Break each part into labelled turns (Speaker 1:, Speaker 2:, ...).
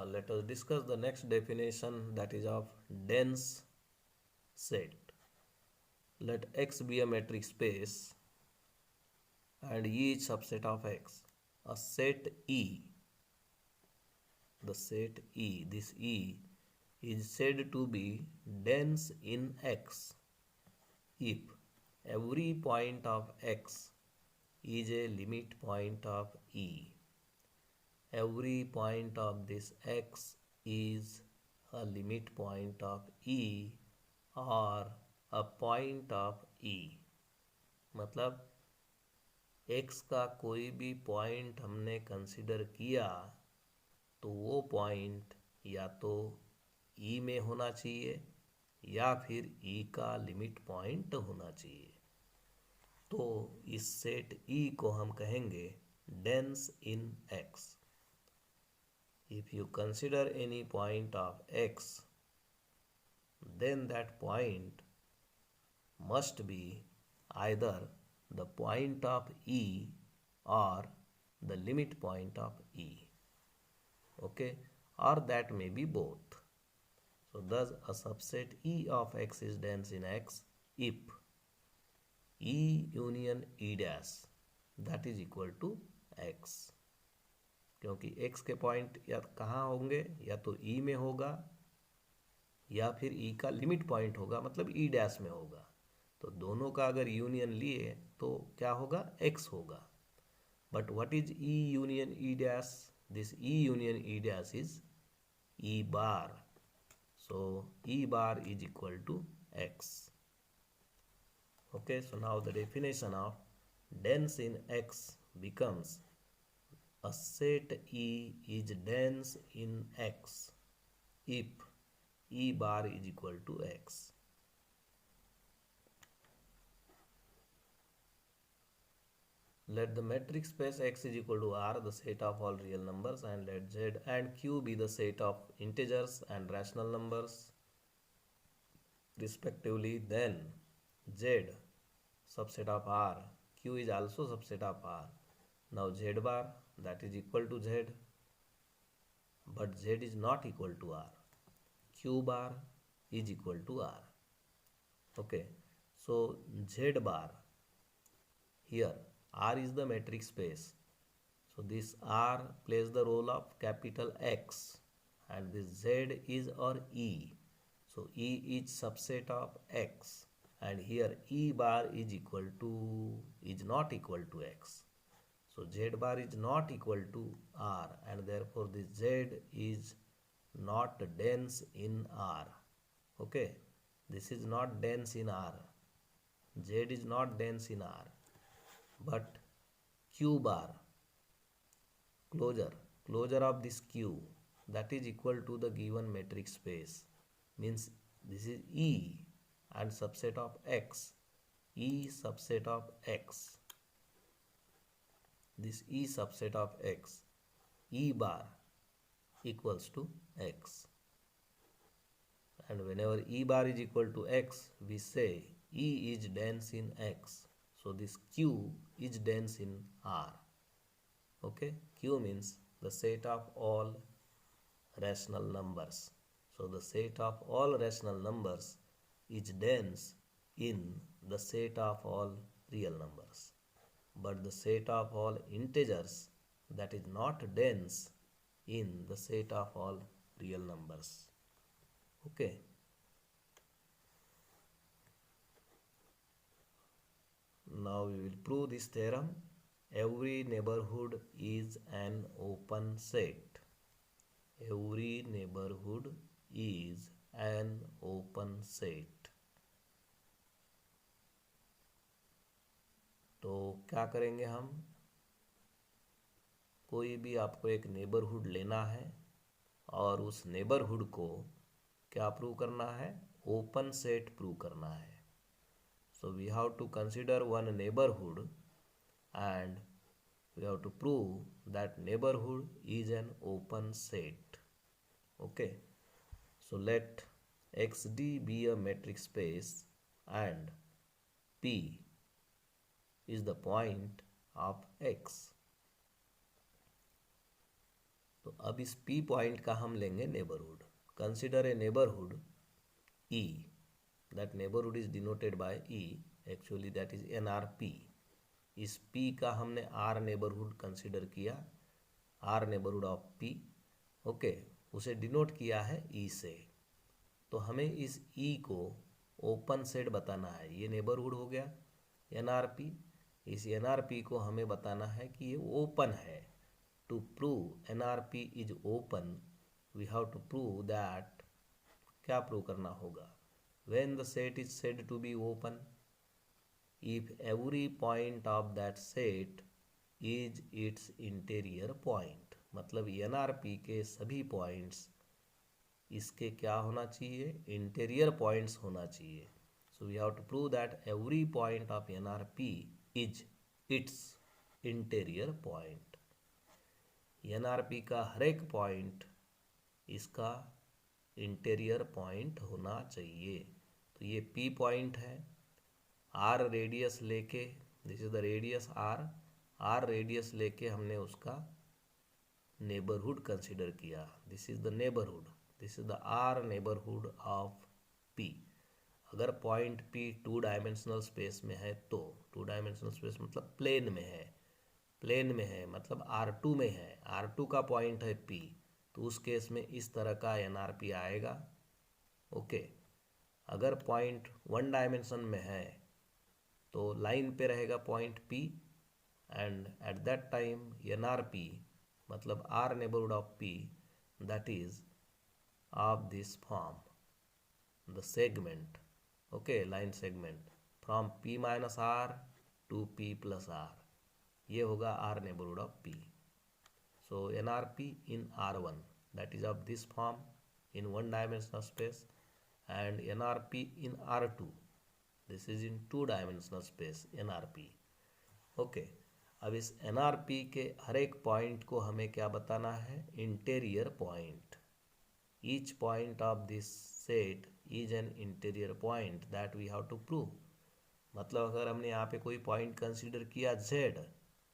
Speaker 1: Let us discuss the next definition, that is of dense set. Let X be a metric space and E is subset of X. A set E, the set E, this E is said to be dense in X if every point of X is a limit point of E. Every point of this X is a limit point of E or a point of E. मतलब X का कोई भी point हमने consider किया तो वो point या तो E में होना चाहिए या फिर E का लिमिट पॉइंट होना चाहिए. तो इस सेट E को हम कहेंगे dense in X. If you consider any point of X, then that point must be either the point of E or the limit point of E. Okay, or that may be both. So thus a subset E of X is dense in X if E union E dash that is equal to X. क्योंकि x के point या कहाँ होंगे, या तो E में होगा या फिर E का लिमिट पॉइंट होगा, मतलब E डैश में होगा. तो दोनों का अगर यूनियन लिए तो क्या होगा, x होगा. But what is E union E dash? This E union E dash is E bar. So E bar is equal to x. Okay, so now the definition of dense in X becomes a set E is dense in X if E bar is equal to X. Let the metric space X is equal to R, the set of all real numbers, and let Z and Q be the set of integers and rational numbers respectively. Then Z subset of R, Q is also subset of R. Now Z bar that is equal to Z, but Z is not equal to R. Q bar is equal to R. Okay, so Z bar, here R is the metric space. So this R plays the role of capital X and this Z is our E. So E is subset of X and here E bar is equal to, is not equal to X. So Z bar is not equal to R and therefore this Z is not dense in R. Okay, this is not dense in R. Z is not dense in R. But Q bar, closure of this Q, that is equal to the given metric space, means this is E and subset of X. E subset of X. This E subset of X, E bar equals to X. And whenever E bar is equal to X, we say E is dense in X. So this Q is dense in R. Okay, Q means the set of all rational numbers. So the set of all rational numbers is dense in the set of all real numbers. But the set of all integers, that is not dense in the set of all real numbers. Okay. Now we will prove this theorem. Every neighborhood is an open set. Every neighborhood is an open set. तो क्या करेंगे हम, कोई भी आपको एक neighbourhood लेना है और उस नेबरहुड को क्या प्रूव करना है, ओपन सेट प्रूव करना है. So we have to consider one neighborhood and we have to prove that neighborhood is an open set. Okay, so let XD be a metric space and P is the point of X. तो अब इस P point का हम लेंगे neighbourhood. Consider a neighbourhood E. That neighborhood is denoted by E. Actually that is NRP. इस P का हमने R neighbourhood consider किया, R neighbourhood of P. Okay, उसे डिनोट किया है E से. तो हमें इस E को ओपन सेट बताना है. ये नेबरहुड हो गया NRP. इस NRP को हमें बताना है कि ये ओपन है. To prove NRP is open we have to prove that, क्या प्रूव करना होगा? When the set is said to be open, if every point of that set is its interior point. मतलब NRP के सभी points इसके क्या होना चाहिए? इंटीरियर पॉइंट्स होना चाहिए. So we have to prove that every point of NRP is its interior point. NRP का हर एक पॉइंट इसका इंटीरियर पॉइंट होना चाहिए. तो ये P पॉइंट है. R रेडियस लेके, this is the radius R radius लेके हमने उसका नेबरहुड कंसिडर किया. This is the neighbourhood, this is the R neighbourhood of P. अगर पॉइंट P 2 डायमेंशनल स्पेस में है तो, 2 डायमेंशनल स्पेस मतलब प्लेन में है, प्लेन में है मतलब R2 में है, R2 का पॉइंट है P, तो उस केस में इस तरह का NRP आएगा. ओके. अगर पॉइंट 1 डायमेंशन में है तो लाइन पे रहेगा point P, and at that time NRP मतलब R neighbourhood of P that is of this form, the segment, okay, line segment from P minus R to P plus R. ये होगा R neighbourhood of P. So NRP in R1 that is of this form in 1 dimensional space, and NRP in R2 this is in 2 dimensional space NRP. Okay. अब इस NRP के हर एक point को हमें क्या बताना है? Interior point. Each point of this set is an interior point that we have to prove. मतलब अगर हमने यहाँ पे कोई पॉइंट कंसीडर किया Z,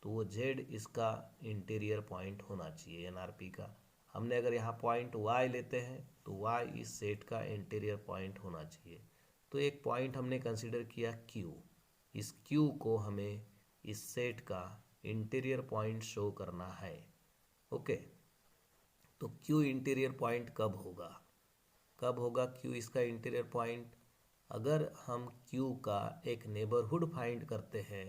Speaker 1: तो वो Z इसका इंटीरियर पॉइंट होना चाहिए NRP का. हमने अगर यहाँ पॉइंट Y लेते हैं तो Y इस सेट का इंटीरियर पॉइंट होना चाहिए. तो एक पॉइंट हमने कंसीडर किया Q. इस Q को हमें इस सेट का इंटीरियर पॉइंट शो करना है. ओके. तो Q इंटीरियर पॉइंट कब होगा? कब होगा Q इसका इंटीरियर पॉइंट? अगर हम Q का एक नेबरहुड फाइंड करते हैं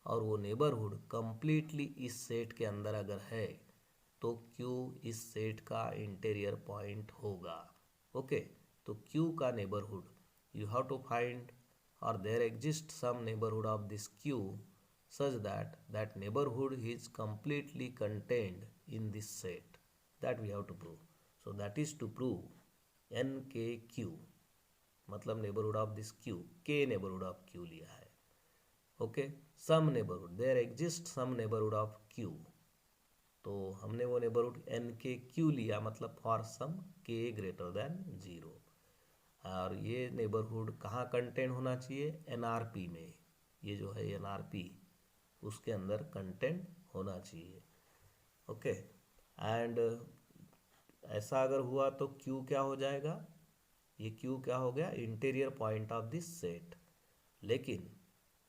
Speaker 1: और वो नेबरहुड कंप्लीटली इस सेट के अंदर अगर है तो Q इस सेट का इंटीरियर पॉइंट होगा. ओके. तो Q का neighbourhood you have to find, और there exist some neighbourhood of this Q such that that neighborhood is completely contained in this set, that we have to prove. So that is to prove NKQ, मतलब neighborhood of this Q, K neighborhood of Q लिया है. Okay. some neighborhood, there exists some neighborhood of Q. तो हमने वो neighborhood NKQ लिया, मतलब for some K greater than 0. और ये neighborhood कहाँ कंटेन होना चाहिए? NRP में. ये जो है NRP उसके अंदर कंटेंट होना चाहिए. ओके. एंड ऐसा अगर हुआ तो Q क्या हो जाएगा? ये Q क्या हो गया? Interior point of this set. लेकिन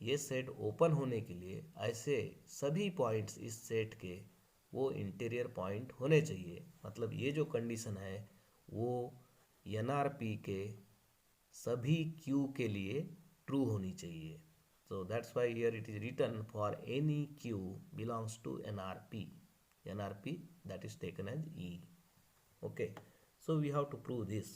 Speaker 1: ये सेट ओपन होने के लिए ऐसे सभी पॉइंट्स इस सेट के वो इंटीरियर पॉइंट होने चाहिए. मतलब ये जो कंडीशन है वो NRP के सभी Q के लिए ट्रू होनी चाहिए. So that's why here it is written for any Q belongs to NRP. NRP that is taken as E. Okay. So we have to prove this.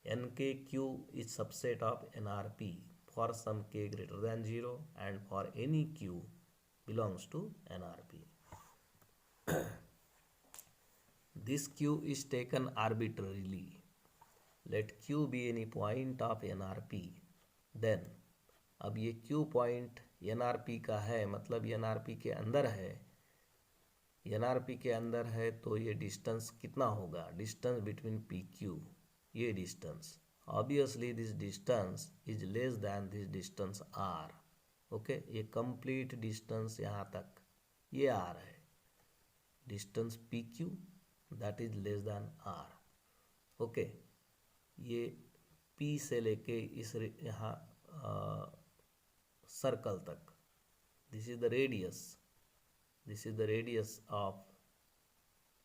Speaker 1: NKQ is subset of NRP for some K greater than 0 and for any Q belongs to NRP. This Q is taken arbitrarily. Let Q be any point of NRP. Then अब ये Q point NRP का है, मतलब NRP के अंदर है. NRP के अंदर है तो ये डिस्टेंस कितना होगा? डिस्टेंस बिटवीन PQ, ये distance, obviously this distance is less than this distance R. Okay. ये कंप्लीट डिस्टेंस यहाँ तक ये R है. Distance PQ that is less than R. Okay, ये P से लेके इस यहाँ सर्कल तक, this is the radius, this is the radius of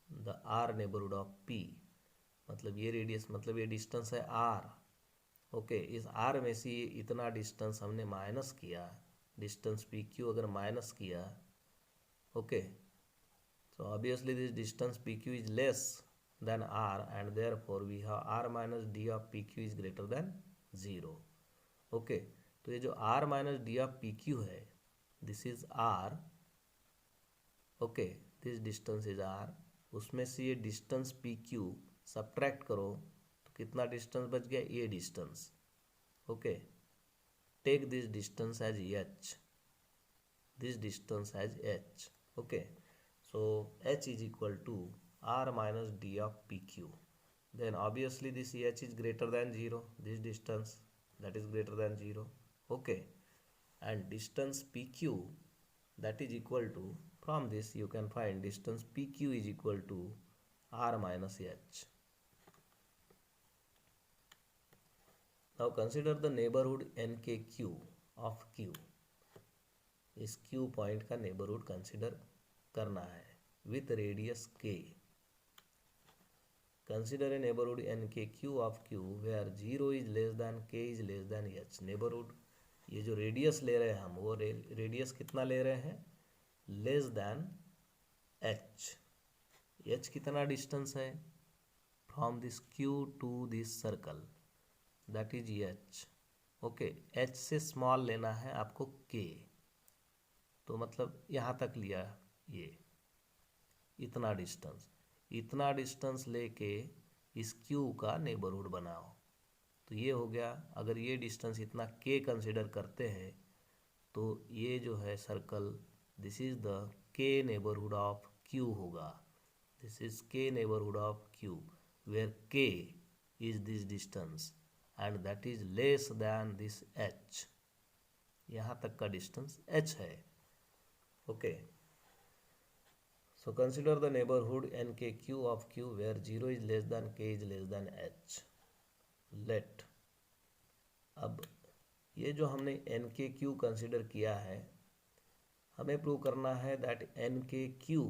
Speaker 1: the R neighbourhood of P। मतलब ये रेडियस, मतलब ये डिस्टेंस है R। ओके, इस R में से ये इतना डिस्टेंस हमने माइनस किया, डिस्टेंस PQ अगर माइनस किया, okay, so obviously this distance PQ is less than R and therefore we have R minus D of PQ is greater than 0। Okay, तो ये जो R minus D of PQ है, this is R, okay, this distance is R, उसमें से ये distance PQ subtract करो तो कितना डिस्टेंस बच गया, ये distance. Okay, take this distance as H, this distance as H। okay, so H is equal to R minus D of PQ, then obviously this H is greater than 0, this distance that is greater than 0। okay, and distance PQ that is equal to, from this you can find distance PQ is equal to R minus H। now consider the neighborhood NKQ of Q। इस Q point का neighbourhood consider करना है with radius K। Consider a neighbourhood NKQ of Q where 0 is less than K is less than H। Neighbourhood, ये जो radius ले रहे हैं हम, वो रेडियस कितना ले रहे हैं, लेस दैन H। H कितना डिस्टेंस है from this Q to this circle, that is H। Okay, H से स्मॉल लेना है आपको K, तो मतलब यहाँ तक लिया, ये इतना डिस्टेंस लेके इस Q का नेबरहुड बनाओ, तो ये हो गया। अगर ये डिस्टेंस इतना K कंसिडर करते हैं तो ये जो है circle, this is the K neighbourhood of Q होगा, this is K neighbourhood of Q where K is this distance and that is less than this H। यहाँ तक का डिस्टेंस H है। okay, so consider the neighborhood NKQ of Q where 0 is less than K is less than H। let, अब ये जो हमने NKQ consider किया है, हमें प्रूव करना है that NKQ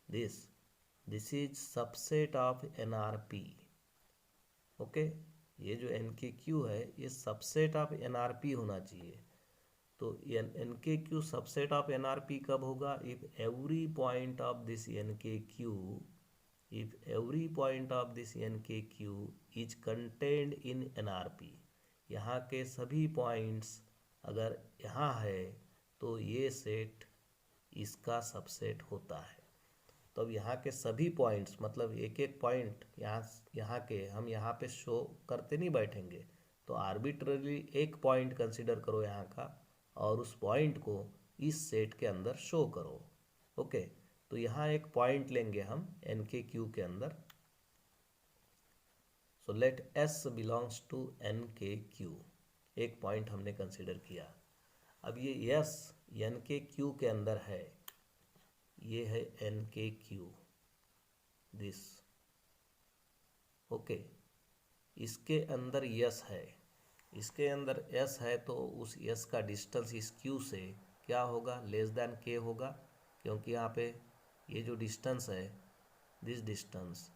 Speaker 1: this is subset of NRP। Okay, ये जो NKQ है ये सबसेट ऑफ NRP होना चाहिए। तो NKQ सबसेट ऑफ NRP कब होगा, if every point of this NKQ is contained in NRP। यहाँ के सभी पॉइंट्स अगर यहाँ है तो ये सेट इसका सबसेट होता है। तो अब यहाँ के सभी पॉइंट्स, मतलब एक एक पॉइंट यहाँ के हम यहाँ पे शो करते नहीं बैठेंगे, तो आर्बिट्ररी एक पॉइंट कंसिडर करो यहाँ का और उस पॉइंट को इस सेट के अंदर शो करो। ओके, तो यहाँ एक पॉइंट लेंगे हम NKQ के अंदर। So let S belongs to NKQ, एक पॉइंट हमने कंसिडर किया। अब ये S NKQ के अंदर है, ये है NKQ दिस। ओके, इसके अंदर S है, इसके अंदर S है, तो उस S का डिस्टेंस इस Q से क्या होगा, लेस दैन K होगा, क्योंकि यहाँ पे ये जो डिस्टेंस है, this distance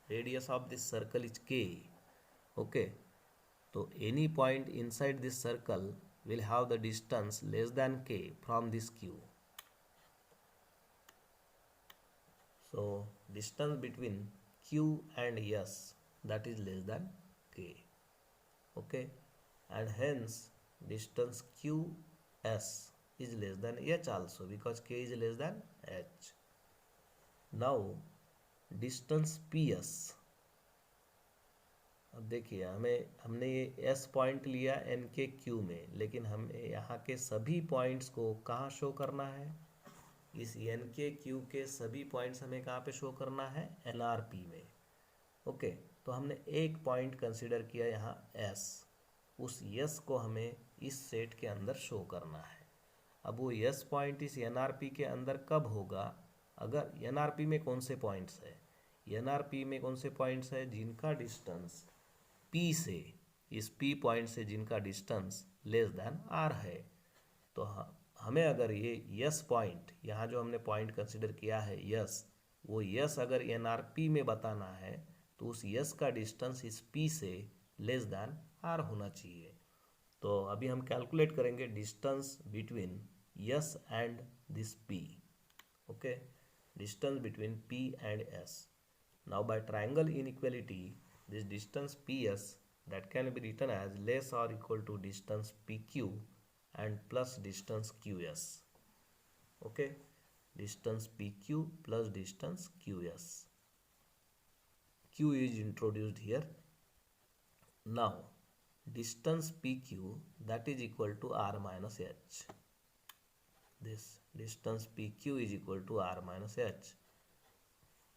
Speaker 1: radius of this circle is K। Okay, तो any point inside this circle will have the distance less than K from this Q। so distance between Q and S that is less than K। okay, and hence distance QS is less than H also because K is less than H। now distance PS, अब देखिए हमने ये S point लिया NKQ में, लेकिन हमें यहाँ के सभी पॉइंट्स को कहाँ शो करना है, इस NKQ के सभी पॉइंट्स हमें कहाँ पे शो करना है, NRP में। ओके, तो हमने एक पॉइंट कंसिडर किया यहाँ S, उस S को हमें इस सेट के अंदर शो करना है। अब वो S पॉइंट इस NRP के अंदर कब होगा, अगर एनआरपी में कौन से पॉइंट्स है, एनआरपी में कौन से पॉइंट्स है जिनका डिस्टेंस पी से, इस पी पॉइंट से जिनका डिस्टेंस लेस देन आर है। तो हमें अगर ये यस पॉइंट, यहाँ जो हमने पॉइंट कंसिडर किया है यस, वो यस अगर एनआरपी में बताना है तो उस यस का डिस्टेंस इस पी से लेस देन आर होना चाहिए। तो अभी हम कैलकुलेट करेंगे distance between S and this P. Okay, distance between P and S. Now by triangle inequality, this distance ps that can be written as less or equal to distance pq and plus distance qs. Okay, distance pq plus distance qs. Q is introduced here. Now distance pq that is equal to r minus h. This distance pq is equal to r minus h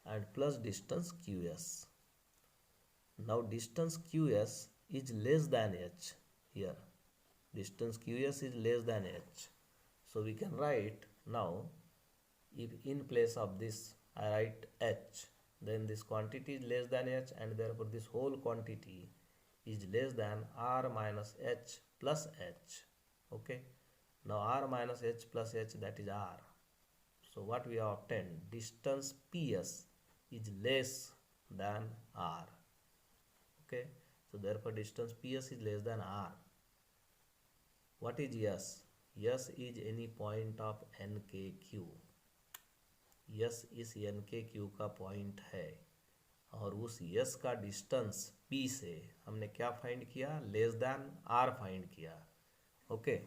Speaker 1: and plus distance qs. Now distance qs is less than h here. Distance qs is less than h. So we can write now, if in place of this I write h, then this quantity is less than h and therefore this whole quantity is less than r minus h plus h. Okay. Now r minus h plus h, that is r. So what we have obtained, distance ps is less than r. Okay, so therefore distance ps is less than r. What is s? S is any point of nkq. s इस nkq का point है और उस s का distance p से हमने क्या find किया, लेस देन r फाइंड किया। ओके,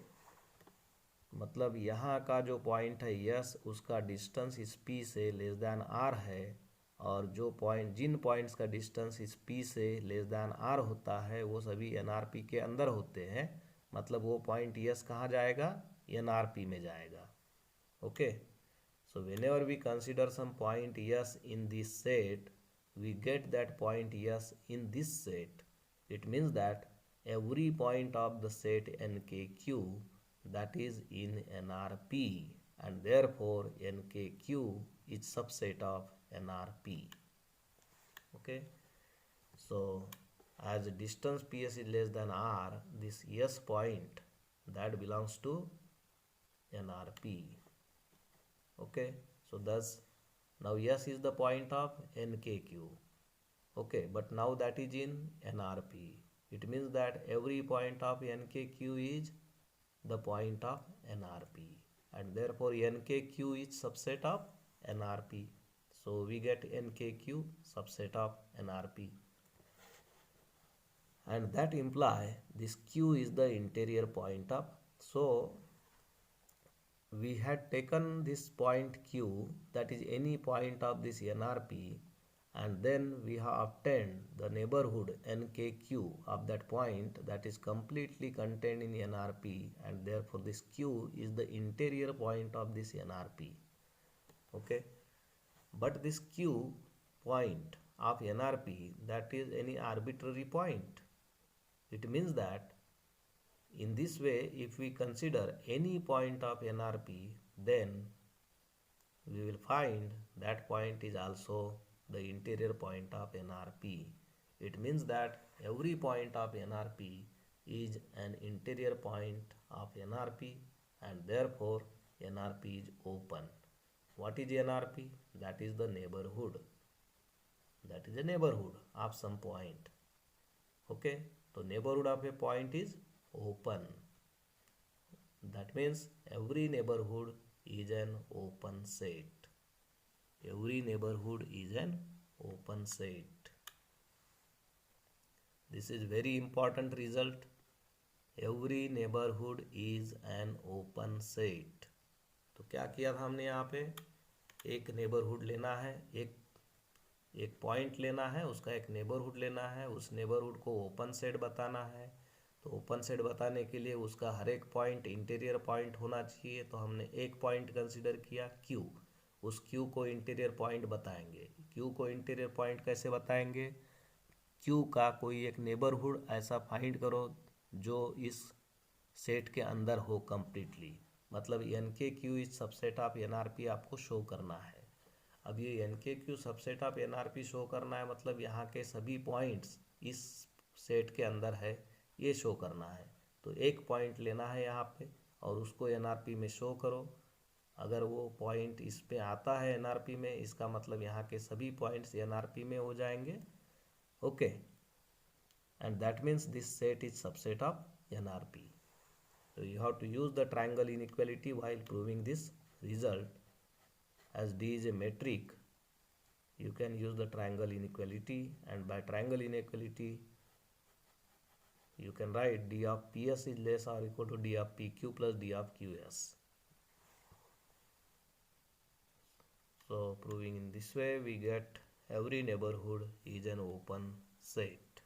Speaker 1: मतलब यहाँ का जो पॉइंट है s, उसका डिस्टेंस इस p से लेस देन r है, और जो पॉइंट, जिन पॉइंट्स का डिस्टेंस इस P से लेस दैन R होता है वो सभी NRP के अंदर होते हैं। मतलब वो पॉइंट S कहाँ जाएगा, NRP में जाएगा। Okay, so whenever we consider some point S in this set, we get that point S in this set. It means that every point of the set NKQ that is in NRP and therefore NKQ is subset of NRP. Okay, so as distance PS is less than R, this S point that belongs to NRP. Okay, so thus now S is the point of NKQ. Okay, but now that is in NRP. It means that every point of NKQ is the point of NRP and therefore NKQ is subset of NRP. So we get NKQ subset of NRP, and that imply this Q is the interior point of. So we had taken this point Q, that is any point of this NRP, and then we have obtained the neighborhood NKQ of that point that is completely contained in NRP, and therefore this Q is the interior point of this NRP. Okay, but this Q point of NRP, that is any arbitrary point. It means that in this way, if we consider any point of NRP, then we will find that point is also the interior point of NRP. It means that every point of NRP is an interior point of NRP and therefore NRP is open. What is NRP? That is the neighborhood. That is a neighborhood of some point. Okay, so neighborhood of a point is open. That means every neighborhood is an open set. Every neighborhood is an open set. This is very important result. Every neighborhood is an open set. तो क्या किया था हमने यहाँ पे, एक neighbourhood लेना है, एक पॉइंट लेना है, उसका एक नेबरहुड लेना है, उस नेबरहुड को ओपन सेट बताना है। तो ओपन सेट बताने के लिए उसका हर एक पॉइंट इंटीरियर पॉइंट होना चाहिए। तो हमने एक पॉइंट कंसिडर किया Q, उस Q को इंटीरियर पॉइंट बताएंगे। Q को इंटीरियर पॉइंट कैसे बताएंगे, Q का कोई एक नेबरहुड ऐसा फाइंड करो जो इस सेट के अंदर हो कंप्लीटली। मतलब NKQ is subset of NRP आपको शो करना है। अब ये एन के Q subset of NRP show करना है, मतलब यहाँ के सभी पॉइंट्स इस सेट के अंदर है ये शो करना है। तो एक पॉइंट लेना है यहाँ पे और उसको NRP में शो करो। अगर वो पॉइंट इस पे आता है NRP में, इसका मतलब यहाँ के सभी पॉइंट्स NRP में हो जाएंगे। Okay, and that means this set is subset of NRP. So you have to use the triangle inequality while proving this result. As D is a metric, you can use the triangle inequality, and by triangle inequality you can write D of PS is less or equal to D of PQ plus D of QS. So proving in this way, we get every neighborhood is an open set.